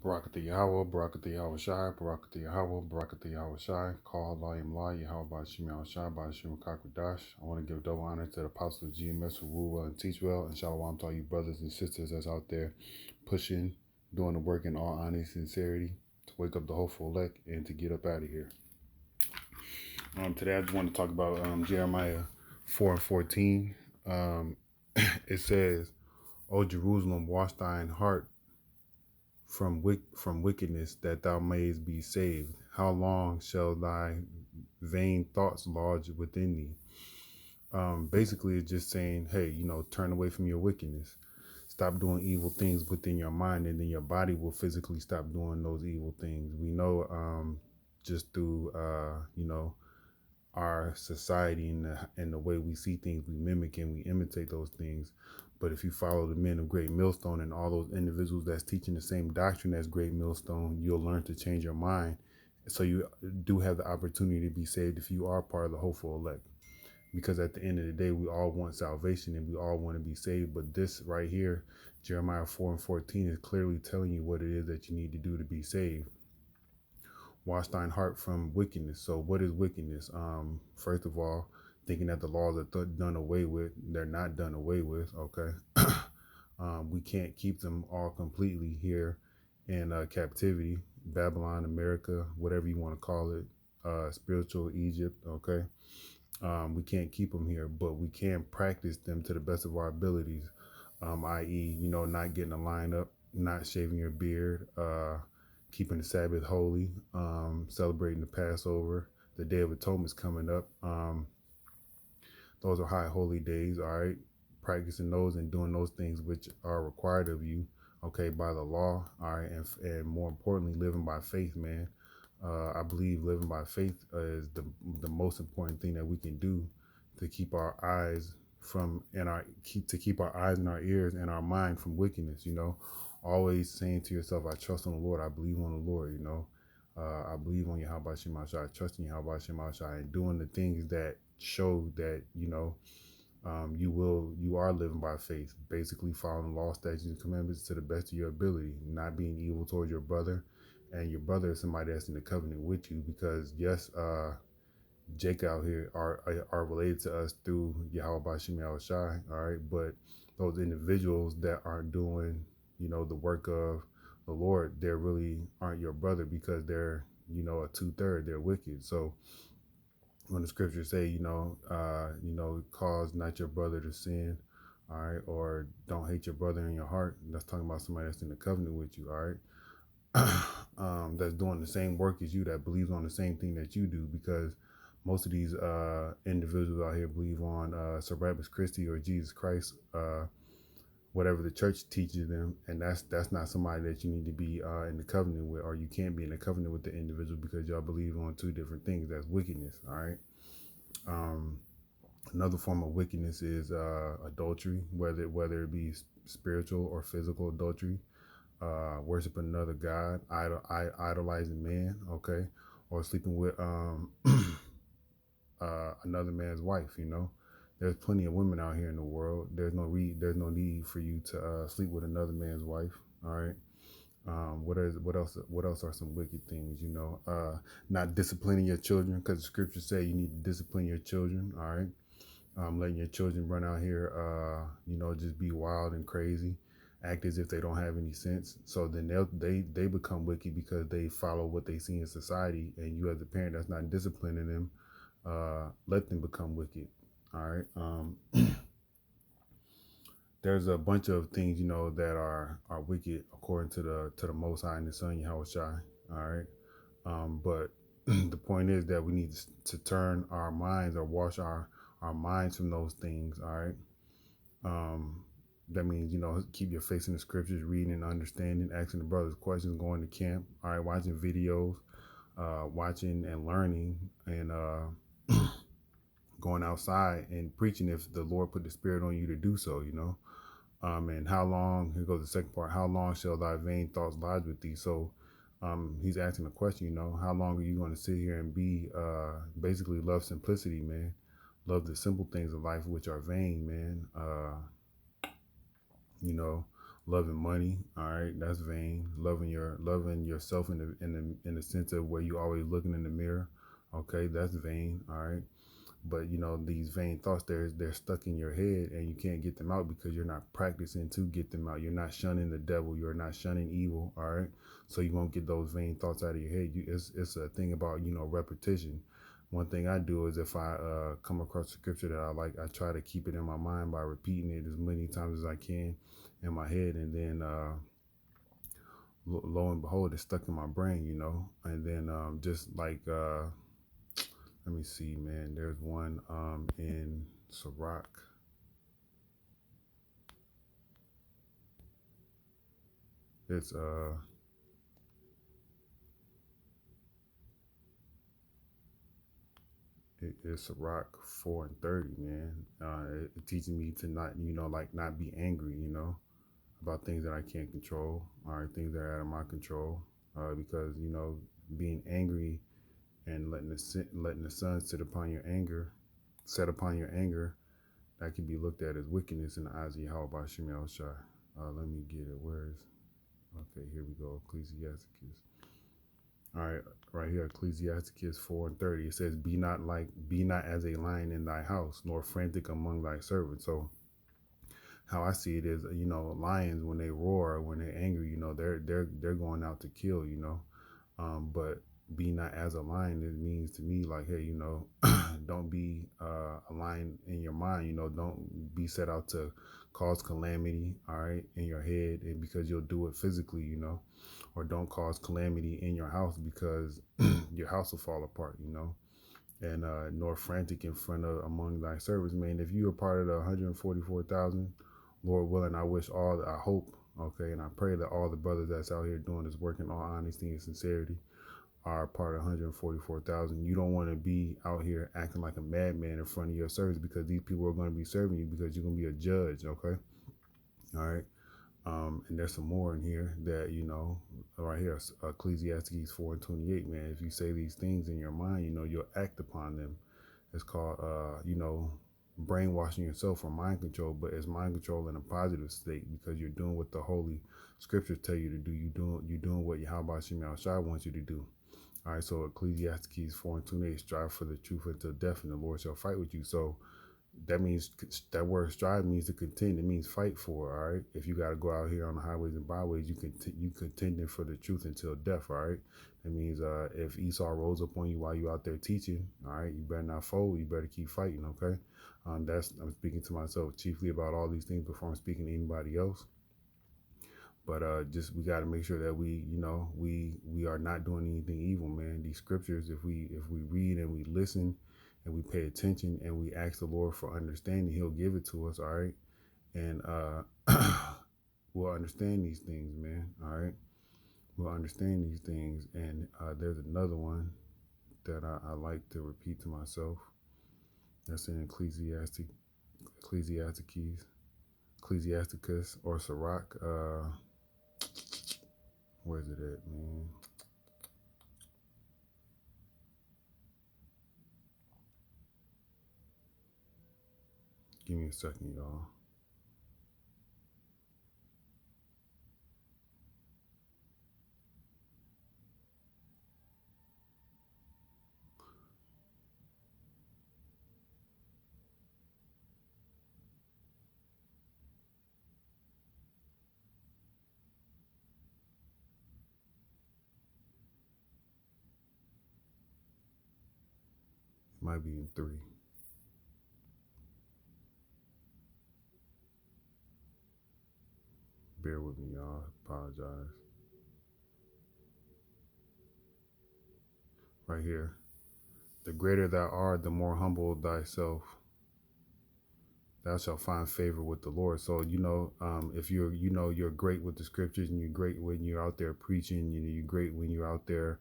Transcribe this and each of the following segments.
Barakatha Yahawah, Barakatha Yahawashi, Barakatha Yahawah, Barakatha Yahawashi, call Allah Yahawah Bahasham Yahawashi, Bahasham Qadash. I want to give double honor to the apostles of GMS who rule well and teach well, and shalom to all you brothers and sisters that's out there pushing, doing the work in all honesty and sincerity to wake up the hopeful elect and to get up out of here. Today I just want to talk about Jeremiah 4 and 14. It says, O Jerusalem, wash thine heart from wickedness, that thou mayest be saved. How long shall thy vain thoughts lodge within thee? Basically, it's just saying, hey, turn away from your wickedness. Stop doing evil things within your mind, and then your body will physically stop doing those evil things. We know just through, our society and the way we see things, we mimic and we imitate those things. But if you follow the men of Great Millstone and all those individuals that's teaching the same doctrine as Great Millstone, you'll learn to change your mind. So you do have the opportunity to be saved if you are part of the hopeful elect. Because at the end of the day, we all want salvation and we all want to be saved. But this right here, Jeremiah 4 and 14, is clearly telling you what it is that you need to do to be saved. Wash thine heart from wickedness. So what is wickedness? First of all, thinking that the laws are done away with. They're not done away with. Okay. We can't keep them all completely here in captivity. Babylon, America, whatever you want to call it, spiritual Egypt. Okay. We can't keep them here, but we can practice them to the best of our abilities. I.e., not getting a lineup, not shaving your beard, keeping the Sabbath holy, celebrating the Passover, the Day of Atonement is coming up. Those are high holy days, all right? Practicing those and doing those things which are required of you, okay, by the law, all right? And more importantly, living by faith, man. I believe living by faith is the most important thing that we can do to keep our eyes keep our eyes and our ears and our mind from wickedness, always saying to yourself, I trust on the Lord, I believe on the Lord, I believe on Yahawashi, I trust in Yahawashi, and doing the things that show that, you are living by faith, basically following law, statutes, and commandments to the best of your ability, not being evil towards your brother. And your brother is somebody that's in the covenant with you, because yes, Jake out here are related to us through Yahawashi, all right, but those individuals that aren't doing, the work of the Lord, they really aren't your brother, because they're, a 2/3, they're wicked. So when the scriptures say, cause not your brother to sin, all right, or don't hate your brother in your heart, that's talking about somebody that's in the covenant with you, all right. That's doing the same work as you, that believes on the same thing that you do, because most of these individuals out here believe on Barabbas Christi or Jesus Christ, whatever the church teaches them, and that's not somebody that you need to be in the covenant with, or you can't be in the covenant with the individual, because y'all believe on two different things. That's wickedness, all right. Another form of wickedness is adultery, whether it be spiritual or physical adultery. Worshiping another god, idolizing man, okay, or sleeping with another man's wife. There's plenty of women out here in the world. There's no need for you to sleep with another man's wife. All right. What else are some wicked things? Not disciplining your children, because the scriptures say you need to discipline your children. All right. Letting your children run out here, just be wild and crazy, act as if they don't have any sense. So then they become wicked, because they follow what they see in society, and you as a parent that's not disciplining them, let them become wicked. All right. There's a bunch of things, that are wicked according to the Most High and the Son Yahawashi. All right. But the point is that we need to turn our minds, or wash our minds from those things. All right. That means, keep your face in the scriptures, reading and understanding, asking the brothers questions, going to camp. All right. Watching videos, watching and learning, and going outside and preaching if the Lord put the spirit on you to do so, and how long, here goes the second part, how long shall thy vain thoughts lodge with thee? So he's asking the question, how long are you going to sit here and be basically love simplicity, man? Love the simple things of life, which are vain, man. Loving money, all right, that's vain. Loving yourself in the sense of where you always looking in the mirror, okay, that's vain, all right. But these vain thoughts, they're stuck in your head, and you can't get them out because you're not practicing to get them out. You're not shunning the devil. You're not shunning evil. All right. So you won't get those vain thoughts out of your head. It's a thing about repetition. One thing I do is if I come across a scripture that I like, I try to keep it in my mind by repeating it as many times as I can in my head, and then lo and behold, it's stuck in my brain. And then just like let me see, man. There's one in Sirach. It's it's Sirach 4:30, man. It teaches me to not, like not be angry, about things that I can't control, or things that are out of my control. Because being angry and letting the sun set upon your anger, that can be looked at as wickedness in the eyes of Yahawah Bahasham. Let me get it. Where is? Okay, here we go. Ecclesiasticus. All right, right here, Ecclesiasticus 4:30. It says, be not as a lion in thy house, nor frantic among thy servants." So how I see it is, lions, when they roar, when they're angry, they're going out to kill, but be not as a lion, it means to me like, hey, don't be a lion in your mind, don't be set out to cause calamity, all right, in your head, and because you'll do it physically, or don't cause calamity in your house because your house will fall apart, and nor frantic in front of among thy servants. Man, if you are part of the 144,000, Lord willing, I hope, okay, and I pray that all the brothers that's out here doing this work in all honesty and sincerity are part of 144,000. You don't want to be out here acting like a madman in front of your servants, because these people are going to be serving you, because you're going to be a judge, okay? All right. And there's some more in here that, right here, Ecclesiastes 4:28, man. If you say these things in your mind, you'll act upon them. It's called, brainwashing yourself for mind control, but it's mind control in a positive state, because you're doing what the Holy Scriptures tell you to do. You're doing what Yahawashi wants you to do. All right, so Ecclesiastes 4:28, strive for the truth until death, and the Lord shall fight with you. So that means, that word strive means to contend. It means fight for. All right, if you got to go out here on the highways and byways, you contending for the truth until death. All right, that means if Esau rolls up on you while you out there teaching, all right, you better not fold. You better keep fighting. Okay, I'm speaking to myself chiefly about all these things before I'm speaking to anybody else. But just we got to make sure that we are not doing anything evil, man. These scriptures, if we read and we listen and we pay attention and we ask the Lord for understanding, He'll give it to us, all right? And we'll understand these things, man, all right? We'll understand these things. And there's another one that I like to repeat to myself. That's in Ecclesiasticus or Sirach. Where's it at, man? Give me a second, y'all. It might be in 3. Bear with me, y'all. Apologize. Right here. The greater thou art, the more humble thyself, thou shalt find favor with the Lord. So, if you're great with the scriptures, and you're great when you're out there preaching, you're great when you're out there,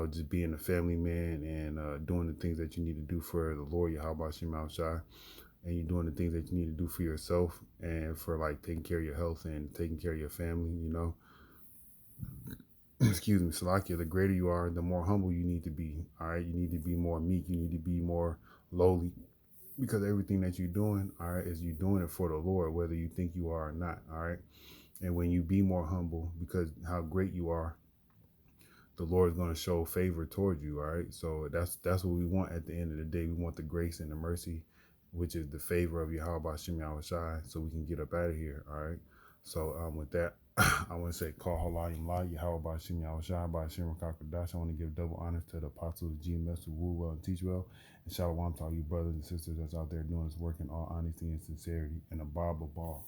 just being a family man and doing the things that you need to do for the Lord, Yahawashi, and you're doing the things that you need to do for yourself and for like taking care of your health and taking care of your family, excuse me, Salakia, the greater you are, the more humble you need to be. All right. You need to be more meek. You need to be more lowly, because everything that you're doing, all right, is you doing it for the Lord, whether you think you are or not. All right. And when you be more humble, because how great you are, the Lord is going to show favor toward you. All right. So that's what we want at the end of the day. We want the grace and the mercy, which is the favor of Yahawah Bahasham Yahawashi, so we can get up out of here. All right. So with that, I want to say call Halal Yahawah Bahasham Yahawashi Bahasham Qadash. I want to give double honors to the apostles of GMS who rule well and teach well. And shalom to all you brothers and sisters that's out there doing this work in all honesty and sincerity. And a Bob of ball.